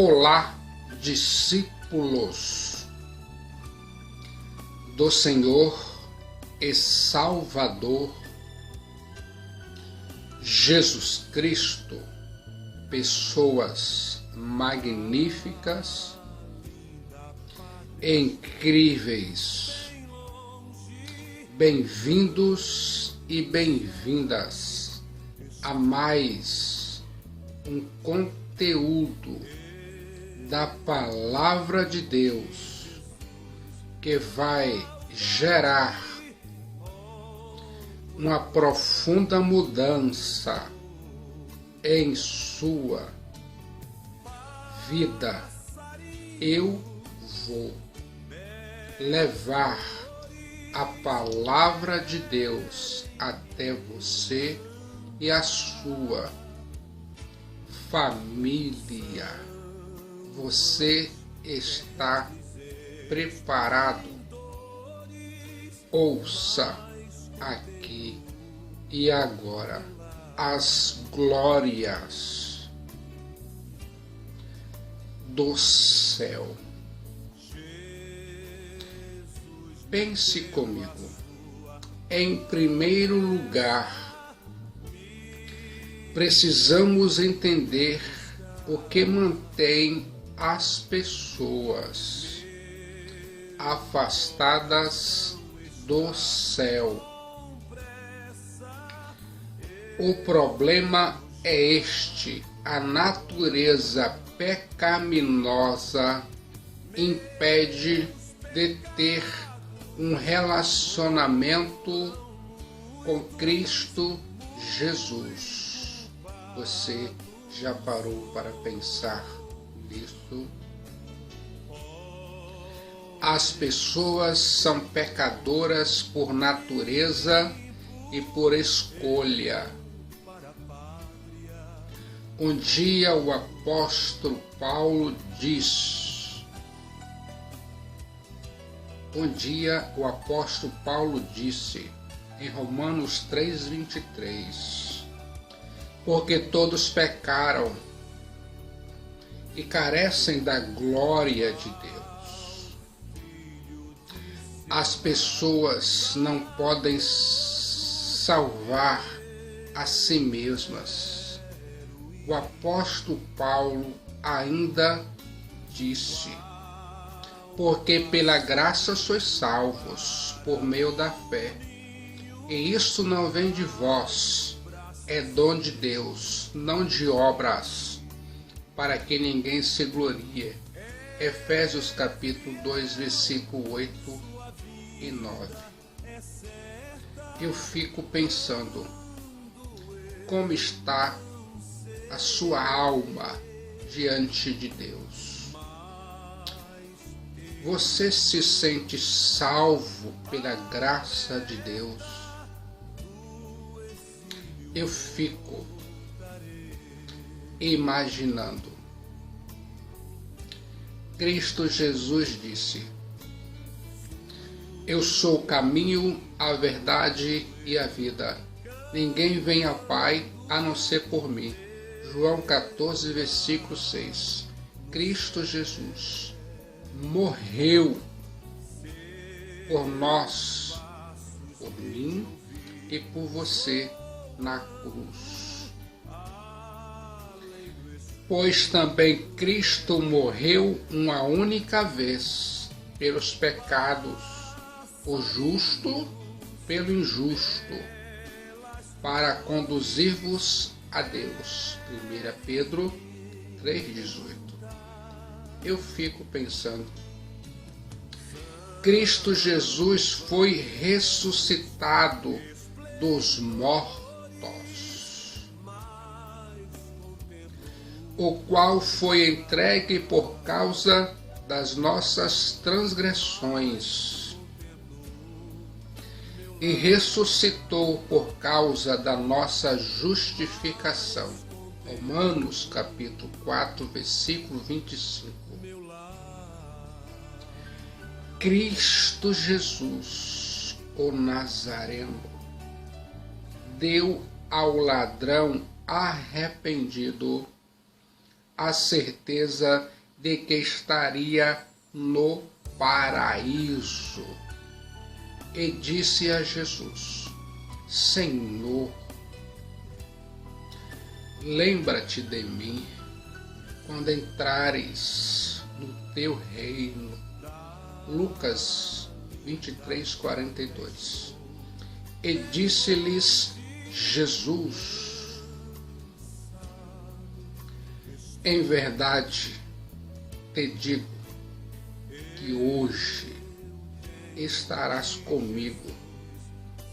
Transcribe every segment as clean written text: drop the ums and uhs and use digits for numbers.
Olá, discípulos do Senhor e Salvador Jesus Cristo, pessoas magníficas, incríveis. Bem-vindos e bem-vindas a mais um conteúdo da Palavra de Deus que vai gerar uma profunda mudança em sua vida. Eu vou levar a Palavra de Deus até você e a sua família. Você está preparado? Ouça aqui e agora as glórias do céu. Pense comigo. Em primeiro lugar, precisamos entender o que mantém as pessoas afastadas do céu. O problema é este: a natureza pecaminosa impede de ter um relacionamento com Cristo Jesus. Você já parou para pensar nisso? As pessoas são pecadoras por natureza e por escolha. Um dia o apóstolo Paulo disse em Romanos 3:23, porque todos pecaram e carecem da glória de Deus. As pessoas não podem salvar a si mesmas. O apóstolo Paulo ainda disse: porque pela graça sois salvos, por meio da fé. E isso não vem de vós, é dom de Deus, não de obras, para que ninguém se glorie. Efésios capítulo 2, versículo 8 e 9. Eu fico pensando, como está a sua alma diante de Deus? Você se sente salvo pela graça de Deus? Eu fico imaginando. Cristo Jesus disse: eu sou o caminho, a verdade e a vida. Ninguém vem ao Pai a não ser por mim. João 14, versículo 6. Cristo Jesus morreu por nós, por mim e por você na cruz. Pois também Cristo morreu uma única vez pelos pecados, o justo pelo injusto, para conduzir-vos a Deus. 1 Pedro 3,18. Eu fico pensando, Cristo Jesus foi ressuscitado dos mortos, o qual foi entregue por causa das nossas transgressões e ressuscitou por causa da nossa justificação. Romanos capítulo 4, versículo 25. Cristo Jesus, o Nazareno, deu ao ladrão arrependido a certeza de que estaria no paraíso. E disse a Jesus: Senhor, lembra-te de mim quando entrares no teu reino. Lucas 23:42. E disse-lhes Jesus: em verdade te digo que hoje estarás comigo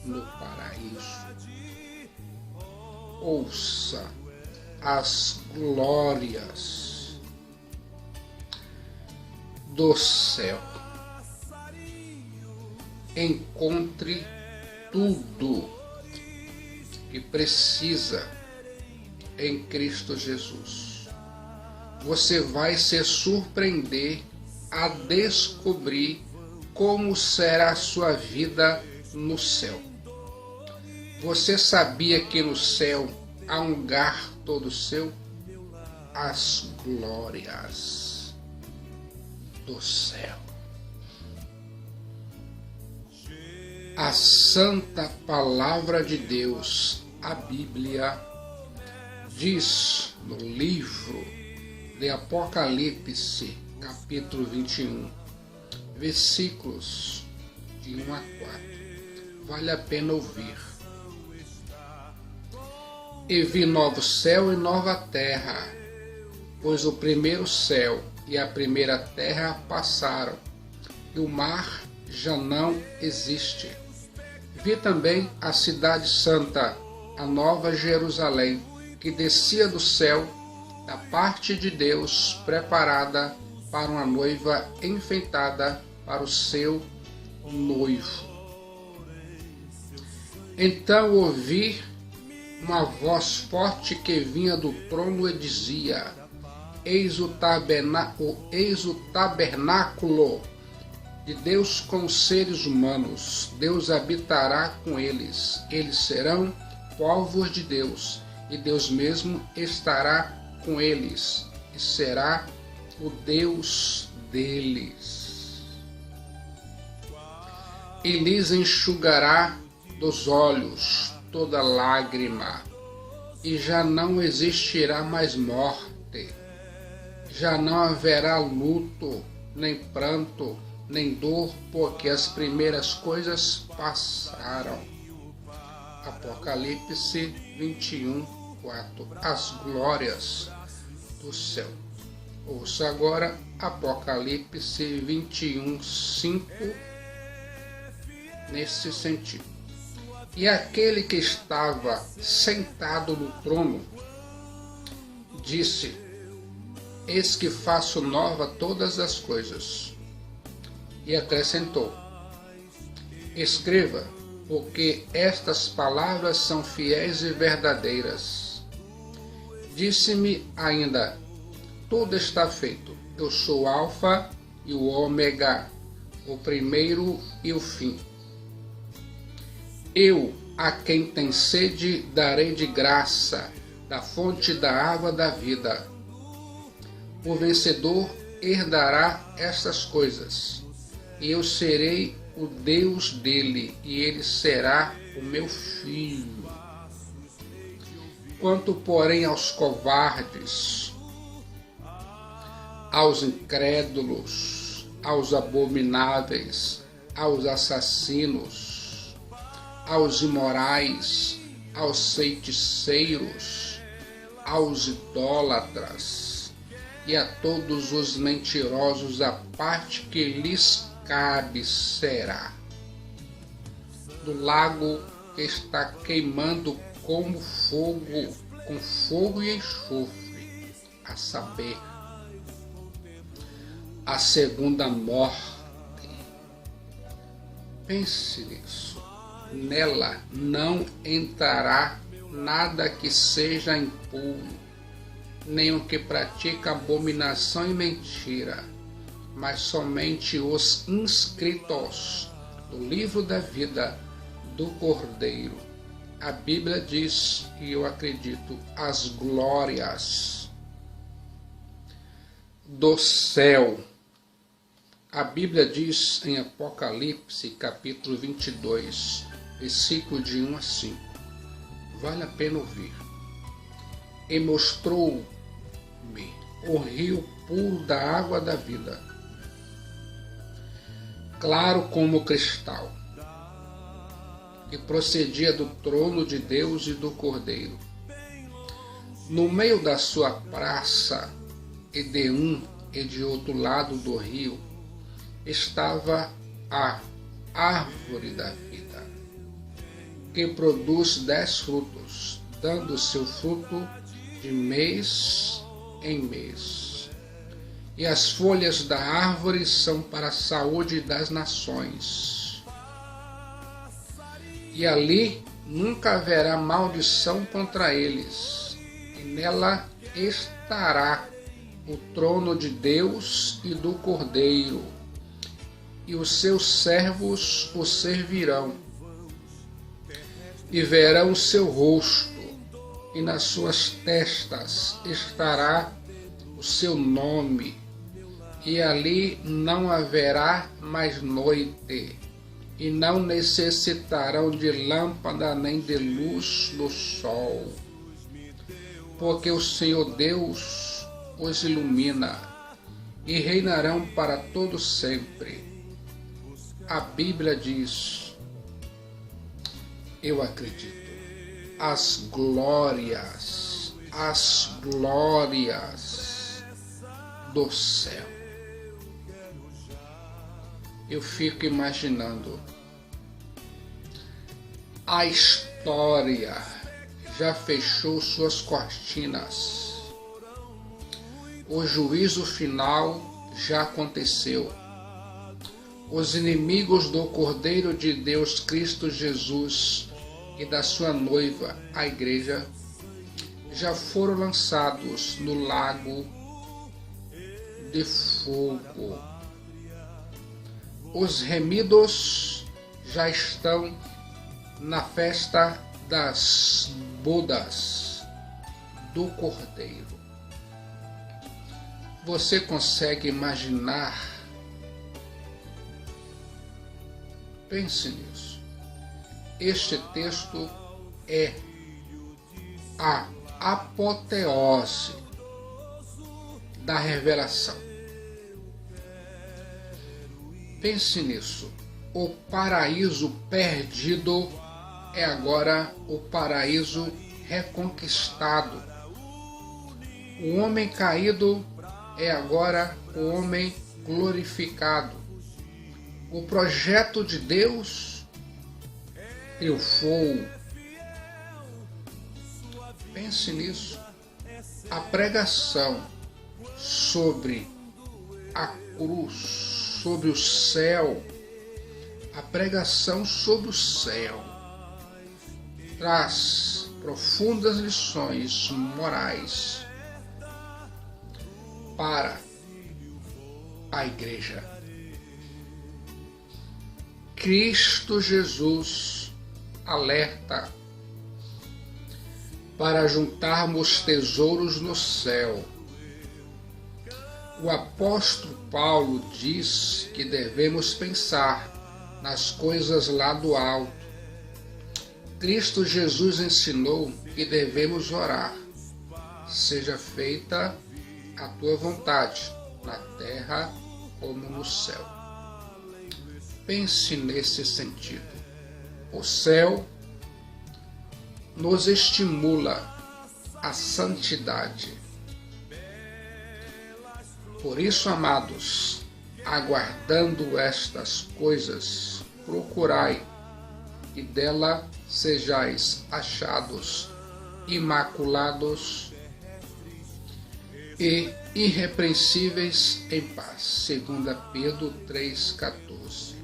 no paraíso. Ouça as glórias do céu. Encontre tudo que precisa em Cristo Jesus. Você vai se surpreender a descobrir como será a sua vida no céu. Você sabia que no céu há um lugar todo seu? As glórias do céu. A santa palavra de Deus, a Bíblia, diz no livro de Apocalipse, capítulo 21, versículos de 1 a 4. Vale a pena ouvir. E vi novo céu e nova terra, pois o primeiro céu e a primeira terra passaram, e o mar já não existe. Vi também a cidade santa, a nova Jerusalém, que descia do céu, da parte de Deus, preparada para uma noiva enfeitada para o seu noivo. Então ouvi uma voz forte que vinha do trono e dizia: Eis o tabernáculo de Deus com os seres humanos. Deus habitará com eles. Eles serão povos de Deus, e Deus mesmo estará com eles, e será o Deus deles. E lhes enxugará dos olhos toda lágrima, e já não existirá mais morte, já não haverá luto, nem pranto, nem dor, porque as primeiras coisas passaram. Apocalipse 21:4. As glórias do céu. Ouça agora Apocalipse 21:5, nesse sentido. E aquele que estava sentado no trono disse: Eis que faço nova todas as coisas. E acrescentou: Escreva, porque estas palavras são fiéis e verdadeiras. Disse-me ainda: Tudo está feito. Eu sou o Alfa e o Ômega, o primeiro e o fim. Eu, a quem tem sede, darei de graça da fonte da água da vida. O vencedor herdará estas coisas, e eu serei o Deus dele, e ele será o meu filho. Quanto, porém, aos covardes, aos incrédulos, aos abomináveis, aos assassinos, aos imorais, aos feiticeiros, aos idólatras e a todos os mentirosos, a parte que lhes cabe será do lago que está queimando como fogo, com fogo e enxofre, a saber, a segunda morte. Pense nisso. Nela não entrará nada que seja impuro, nem o que pratica abominação e mentira, mas somente os inscritos do livro da vida do Cordeiro. A Bíblia diz, e eu acredito, as glórias do céu. A Bíblia diz em Apocalipse, capítulo 22, versículo de 1 a 5. Vale a pena ouvir. E mostrou-me o rio puro da água da vida, claro como cristal, que procedia do trono de Deus e do Cordeiro. No meio da sua praça, e de um e de outro lado do rio, estava a árvore da vida, que produz 10 frutos, dando seu fruto de mês em mês. E as folhas da árvore são para a saúde das nações. E ali nunca haverá maldição contra eles, e nela estará o trono de Deus e do Cordeiro, e os seus servos o servirão, e verão o seu rosto, e nas suas testas estará o seu nome, e ali não haverá mais noite, e não necessitarão de lâmpada nem de luz do sol, porque o Senhor Deus os ilumina, e reinarão para todo sempre. A Bíblia diz, eu acredito, as glórias do céu. Eu fico imaginando, a história já fechou suas cortinas. O juízo final já aconteceu. Os inimigos do Cordeiro de Deus, Cristo Jesus, e da sua noiva, a igreja, já foram lançados no lago de fogo. Os remidos já estão na festa das bodas do Cordeiro. Você consegue imaginar? Pense nisso. Este texto é a apoteose da revelação. Pense nisso. O paraíso perdido é agora o paraíso reconquistado. O homem caído é agora o homem glorificado. O projeto de Deus triunfou. Pense nisso. A pregação sobre a cruz, sobre o céu, a pregação sobre o céu traz profundas lições morais para a igreja. Cristo Jesus alerta para juntarmos tesouros no céu. O apóstolo Paulo diz que devemos pensar nas coisas lá do alto. Cristo Jesus ensinou que devemos orar. Seja feita a tua vontade, na terra como no céu. Pense nesse sentido. O céu nos estimula à santidade. Por isso, amados, aguardando estas coisas, procurai que dela sejais achados imaculados e irrepreensíveis em paz. 2 Pedro 3,14.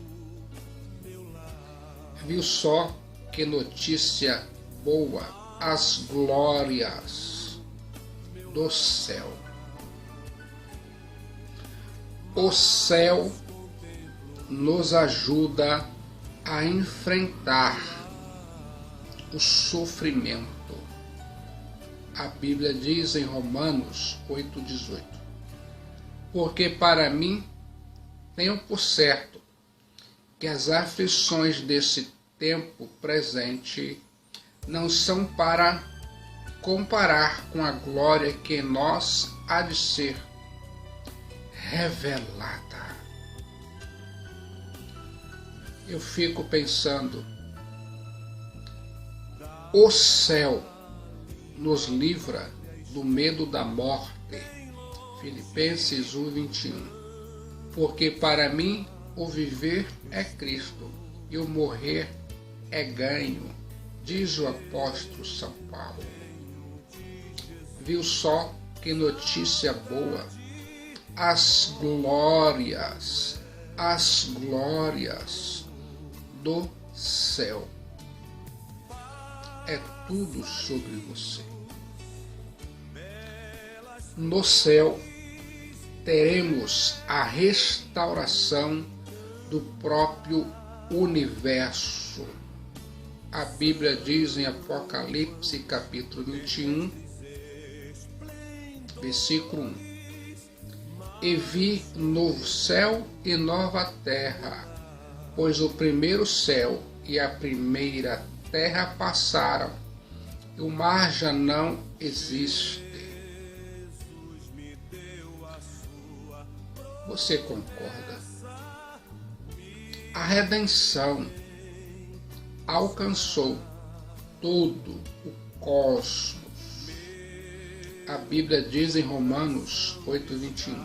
Viu só que notícia boa? As glórias do céu. O céu nos ajuda a enfrentar o sofrimento. A Bíblia diz em Romanos 8,18: Porque para mim tenho por certo que as aflições desse tempo presente não são para comparar com a glória que em nós há de ser revelada. Eu fico pensando, o céu nos livra do medo da morte. Filipenses 1:21. Porque para mim o viver é Cristo e o morrer é ganho, diz o apóstolo São Paulo. Viu só que notícia boa? As glórias do céu. É tudo sobre você. No céu teremos a restauração do próprio universo. A Bíblia diz em Apocalipse capítulo 21, versículo 1. E vi novo céu e nova terra, pois o primeiro céu e a primeira terra passaram, e o mar já não existe. Você concorda? A redenção alcançou todo o cosmos. A Bíblia diz em Romanos 8:21,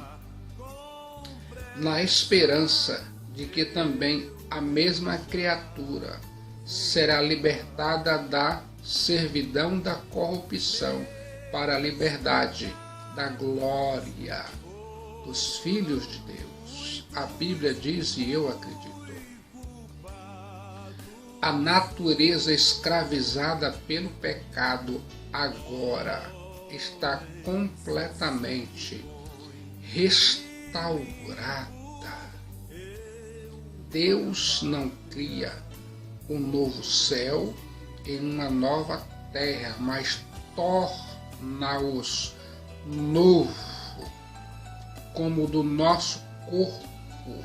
na esperança de que também a mesma criatura será libertada da servidão da corrupção para a liberdade da glória dos filhos de Deus. A Bíblia diz, e eu acredito, a natureza escravizada pelo pecado agora está completamente restaurada. Deus não cria um novo céu e uma nova terra, mas torna-os novo, como do nosso corpo,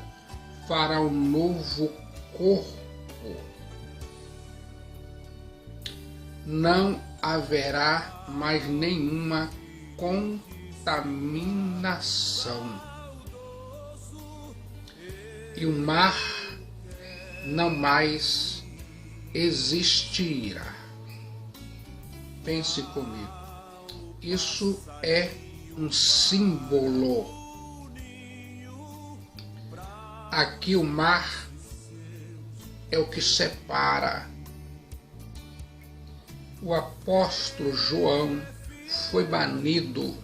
fará um novo corpo. Não haverá mais nenhuma contaminação. E o mar não mais existirá. Pense comigo. Isso é um símbolo. Aqui o mar é o que separa. O apóstolo João foi banido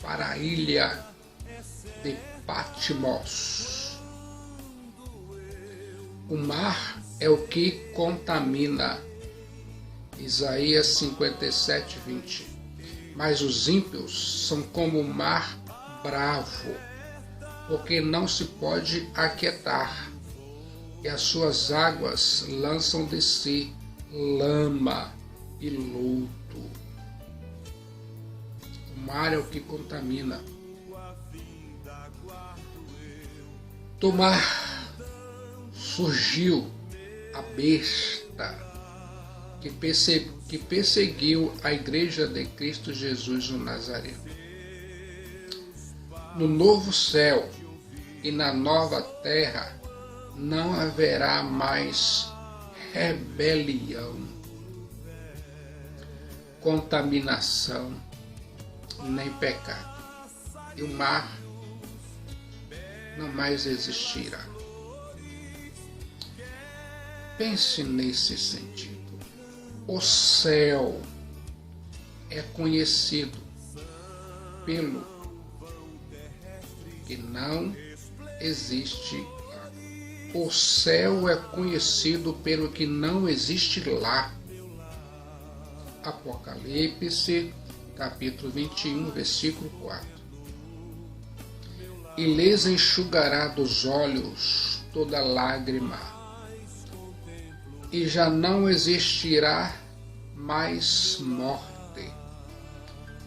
para a ilha de Patmos. O mar é o que contamina. Isaías 57:20. Mas os ímpios são como o mar bravo, porque não se pode aquietar, e as suas águas lançam de si lama e luto. O mar é o que contamina. Do mar surgiu a besta que perseguiu a igreja de Cristo Jesus o Nazareno. No novo céu e na nova terra não haverá mais rebelião, contaminação, nem pecado. E o mar não mais existirá. Pense nesse sentido. O céu é conhecido pelo que não existe lá. O céu é conhecido pelo que não existe lá. Apocalipse, capítulo 21, versículo 4. E lhes enxugará dos olhos toda lágrima, e já não existirá mais morte,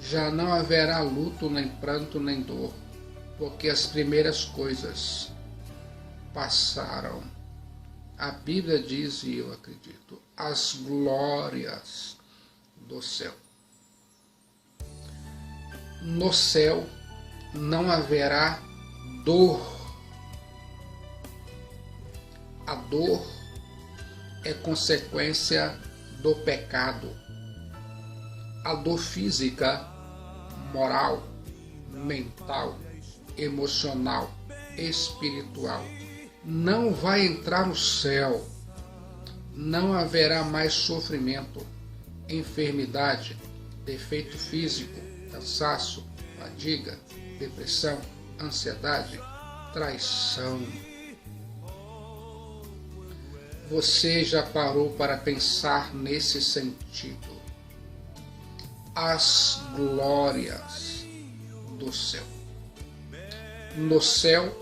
já não haverá luto, nem pranto, nem dor, porque as primeiras coisas passaram. A Bíblia diz, e eu acredito, as glórias do céu. No céu não haverá dor. A dor é consequência do pecado. A dor física, moral, mental, emocional, espiritual não vai entrar no céu. Não haverá mais sofrimento, enfermidade, defeito físico, cansaço, fadiga, depressão, ansiedade, traição. Você já parou para pensar nesse sentido? As glórias do céu. No céu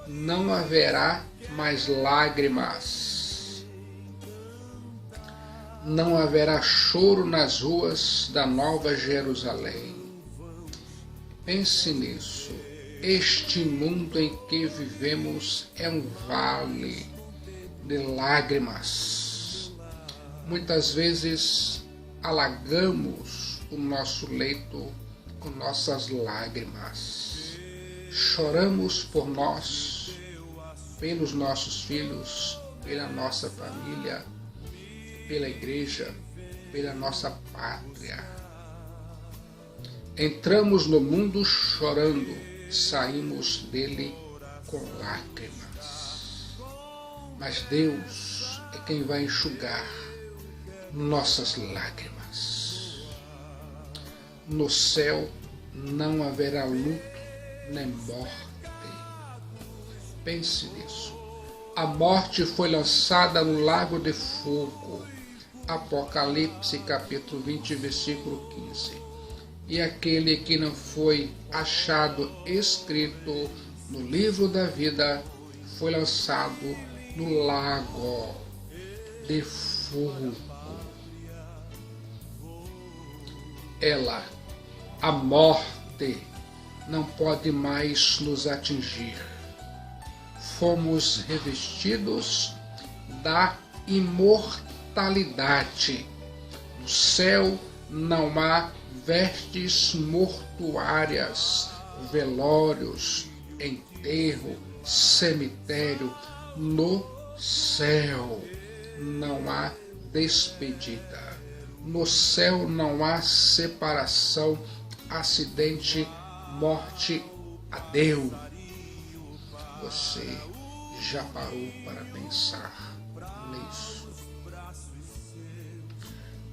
não haverá mais lágrimas. Não haverá choro nas ruas da Nova Jerusalém. Pense nisso. Este mundo em que vivemos é um vale de lágrimas. Muitas vezes alagamos o nosso leito com nossas lágrimas. Choramos por nós, pelos nossos filhos, pela nossa família, pela igreja, pela nossa pátria. Entramos no mundo chorando, saímos dele com lágrimas. Mas Deus é quem vai enxugar nossas lágrimas. No céu não haverá luto nem morte. Pense nisso. A morte foi lançada no lago de fogo. Apocalipse capítulo 20, versículo 15. E aquele que não foi achado escrito no livro da vida foi lançado no lago de fogo. Ela, a morte, não pode mais nos atingir. Fomos revestidos da imortalidade. No céu não há vestes mortuárias, velórios, enterro, cemitério. No céu não há despedida. No céu não há separação, acidente, morte, adeus. Você já parou para pensar nisso?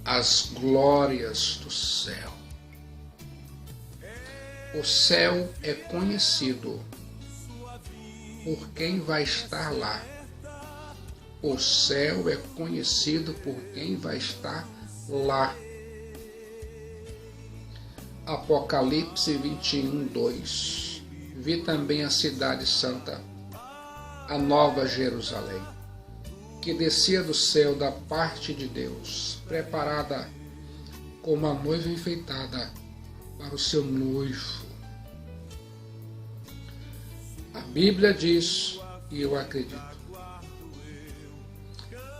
As glórias do céu. O céu é conhecido por quem vai estar lá. O céu é conhecido por quem vai estar lá. Apocalipse 21, 2. Vi também a cidade santa, a Nova Jerusalém, que descia do céu da parte de Deus, preparada como uma noiva enfeitada para o seu noivo. A Bíblia diz, e eu acredito,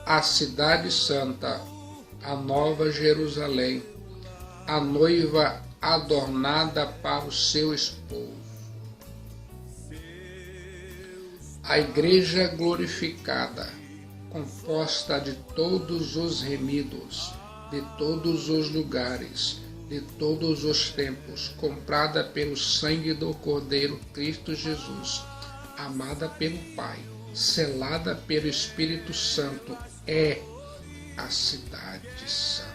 a cidade santa, a Nova Jerusalém, a noiva adornada para o seu esposo. A igreja glorificada, composta de todos os remidos, de todos os lugares, de todos os tempos, comprada pelo sangue do Cordeiro Cristo Jesus, amada pelo Pai, selada pelo Espírito Santo, é a cidade santa.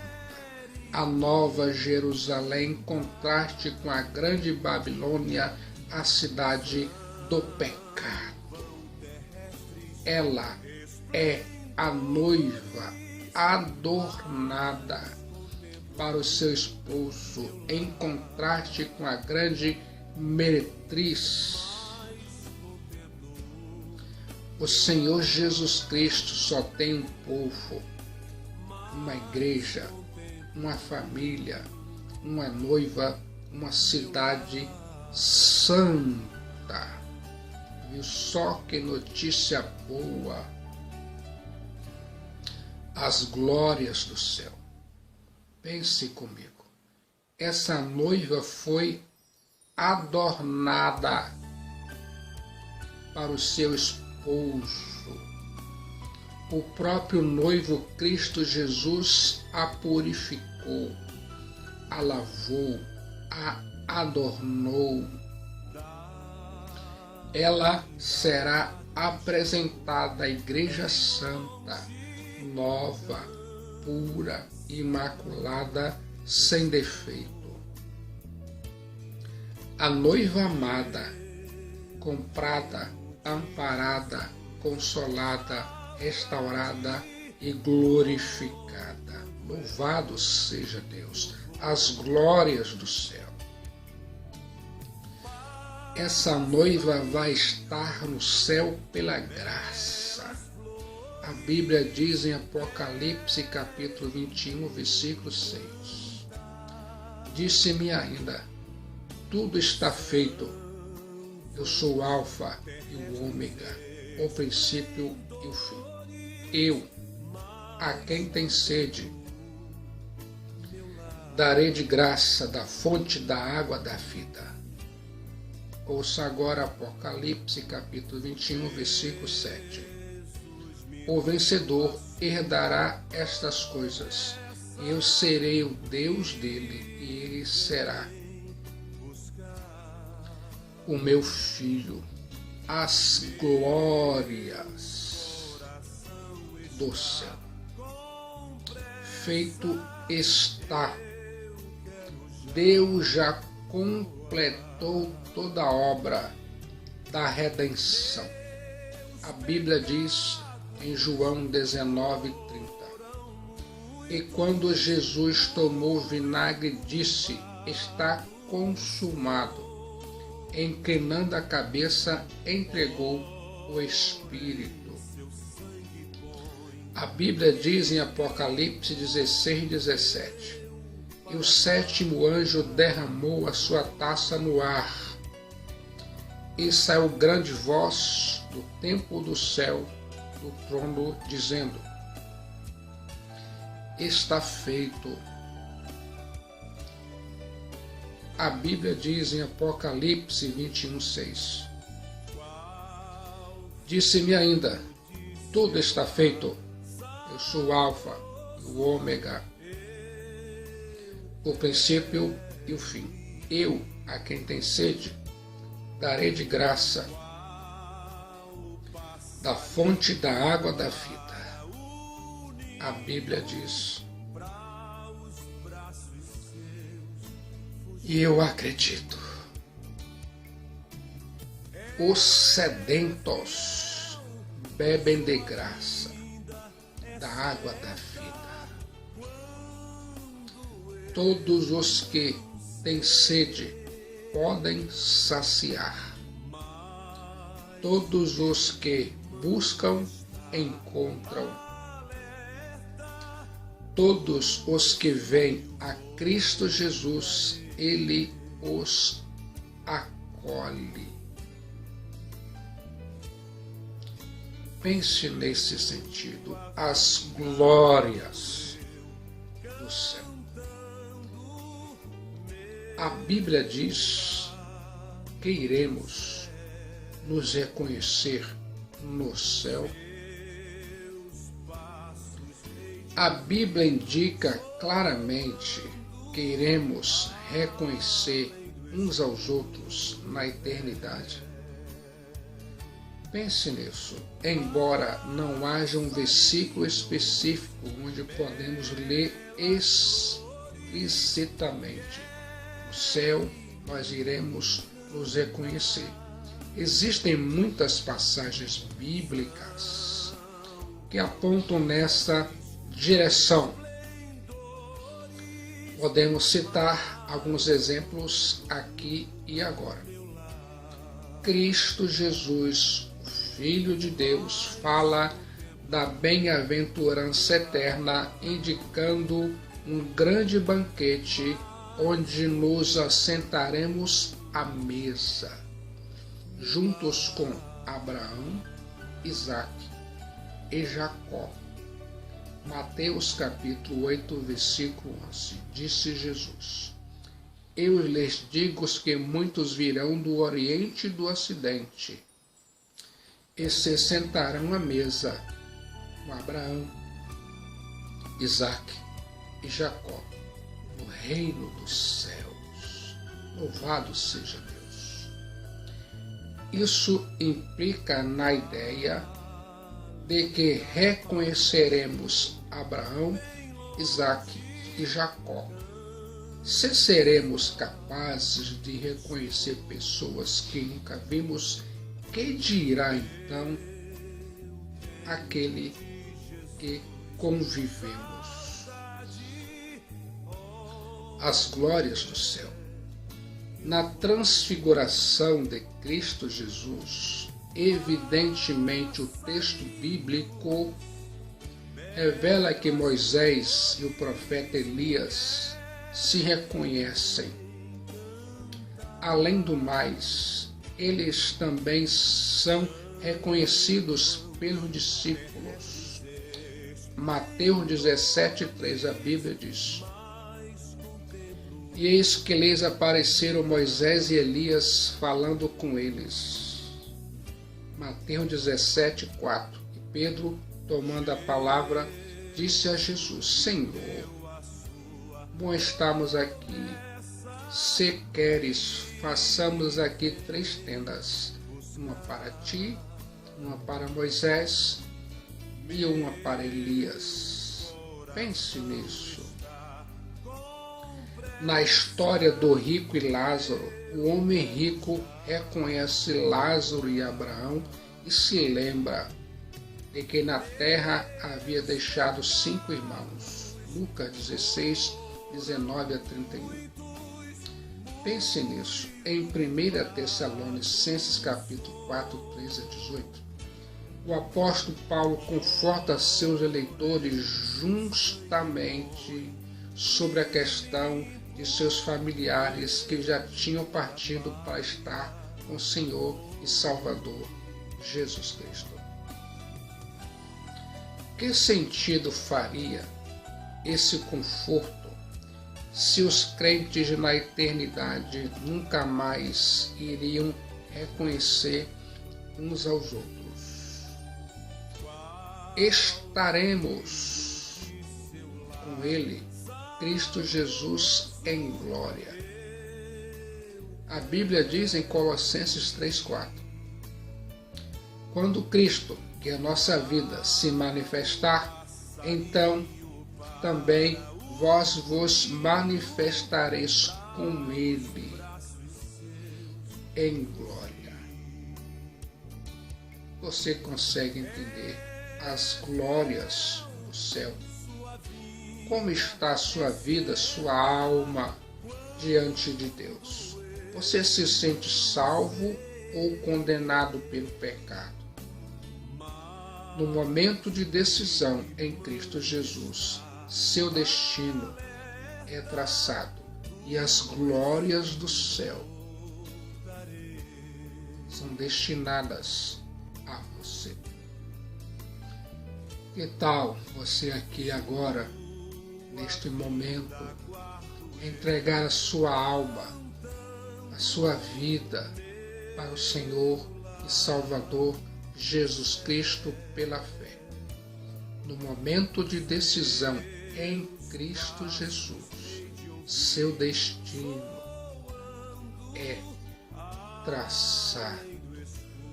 A Nova Jerusalém, em contraste com a grande Babilônia, a cidade do pecado. Ela é a noiva adornada para o seu esposo, em contraste com a grande meretriz. O Senhor Jesus Cristo só tem um povo, uma igreja, uma família, uma noiva, uma cidade santa. Viu só que notícia boa! As glórias do céu. Pense comigo. Essa noiva foi adornada para o seu esposo. O próprio noivo Cristo Jesus a purificou, a lavou, a adornou. Ela será apresentada à Igreja Santa, nova, pura, imaculada, sem defeito. A noiva amada, comprada, amparada, consolada, restaurada e glorificada. Louvado seja Deus, as glórias do céu. Essa noiva vai estar no céu pela graça. A Bíblia diz em Apocalipse capítulo 21, versículo 6. Disse-me ainda, tudo está feito. Eu sou o Alfa e o Ômega, o princípio e o fim. Eu, a quem tem sede, darei de graça da fonte da água da vida. Ouça agora Apocalipse capítulo 21, versículo 7. O vencedor herdará estas coisas, e eu serei o Deus dele, e ele será o meu filho. As glórias do céu. Feito está. Deus já completou toda a obra da redenção. A Bíblia diz em João 19:30. E quando Jesus tomou vinagre, disse, está consumado. Inclinando a cabeça, entregou o Espírito. A Bíblia diz em Apocalipse 16:17. E o sétimo anjo derramou a sua taça no ar. E saiu grande voz do templo do céu, do trono, dizendo, está feito. A Bíblia diz em Apocalipse 21:6. Disse-me ainda, tudo está feito. Eu sou o Alfa e o Ômega, o princípio e o fim. Eu, a quem tem sede, darei de graça da fonte da água da vida. A Bíblia diz, e eu acredito, os sedentos bebem de graça da água da vida. Todos os que têm sede podem saciar. Todos os que buscam, encontram. Todos os que vêm a Cristo Jesus, Ele os acolhe. Pense nesse sentido, as glórias do céu. A Bíblia diz que iremos nos reconhecer no céu. A Bíblia indica claramente que iremos reconhecer uns aos outros na eternidade. Pense nisso, embora não haja um versículo específico onde podemos ler explicitamente. No céu nós iremos nos reconhecer. Existem muitas passagens bíblicas que apontam nessa direção. Podemos citar alguns exemplos aqui e agora. Cristo Jesus, o Filho de Deus, fala da bem-aventurança eterna, indicando um grande banquete onde nos assentaremos à mesa, juntos com Abraão, Isaque e Jacó. Mateus capítulo 8, versículo 11. Disse Jesus: Eu lhes digo que muitos virão do Oriente e do Ocidente, e se sentarão à mesa com Abraão, Isaque e Jacó, no reino dos céus. Louvado seja Deus! Isso implica na ideia de que reconheceremos Abraão, Isaque e Jacó. Se seremos capazes de reconhecer pessoas que nunca vimos, que dirá então aquele que convivemos? As glórias do céu. Na transfiguração de Cristo Jesus, evidentemente o texto bíblico revela que Moisés e o profeta Elias se reconhecem. Além do mais, eles também são reconhecidos pelos discípulos. Mateus 17:3, a Bíblia diz: E eis que lhes apareceram Moisés e Elias falando com eles. Mateus 17:4. E Pedro, tomando a palavra, disse a Jesus: Senhor, bom estamos aqui. Se queres, façamos aqui 3 tendas, uma para ti, uma para Moisés e uma para Elias. Pense nisso. Na história do rico e Lázaro, o homem rico reconhece Lázaro e Abraão e se lembra de que na terra havia deixado 5 irmãos. Lucas 16, 19 a 31. Pense nisso. Em 1 Tessalonicenses capítulo 4, 13 a 18, o apóstolo Paulo conforta seus eleitores justamente sobre a questão de seus familiares que já tinham partido para estar com o Senhor e Salvador Jesus Cristo. Que sentido faria esse conforto se os crentes na eternidade nunca mais iriam reconhecer uns aos outros? Estaremos com Ele, Cristo Jesus, em glória. A Bíblia diz em Colossenses 3:4: Quando Cristo, que é a nossa vida, se manifestar, então também vós vos manifestareis com Ele em glória. Você consegue entender as glórias do céu? Como está a sua vida, sua alma diante de Deus? Você se sente salvo ou condenado pelo pecado? No momento de decisão em Cristo Jesus, seu destino é traçado e as glórias do céu são destinadas a você. Que tal você aqui agora, neste momento, entregar a sua alma, a sua vida para o Senhor e Salvador Jesus Cristo pela fé? No momento de decisão em Cristo Jesus, seu destino é traçado.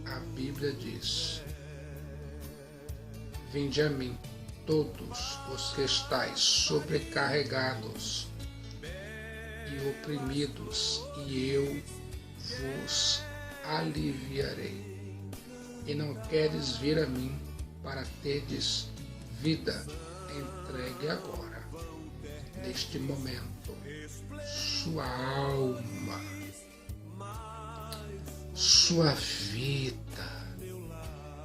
A Bíblia diz: Vinde a mim, todos os que estáis sobrecarregados e oprimidos, e eu vos aliviarei. E não queres vir a mim para terdes vida? Entregue agora, neste momento, sua alma, sua vida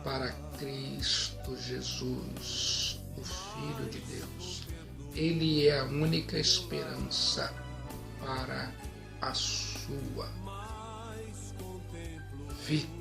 para Cristo Jesus, o Filho de Deus. Ele é a única esperança para a sua vida.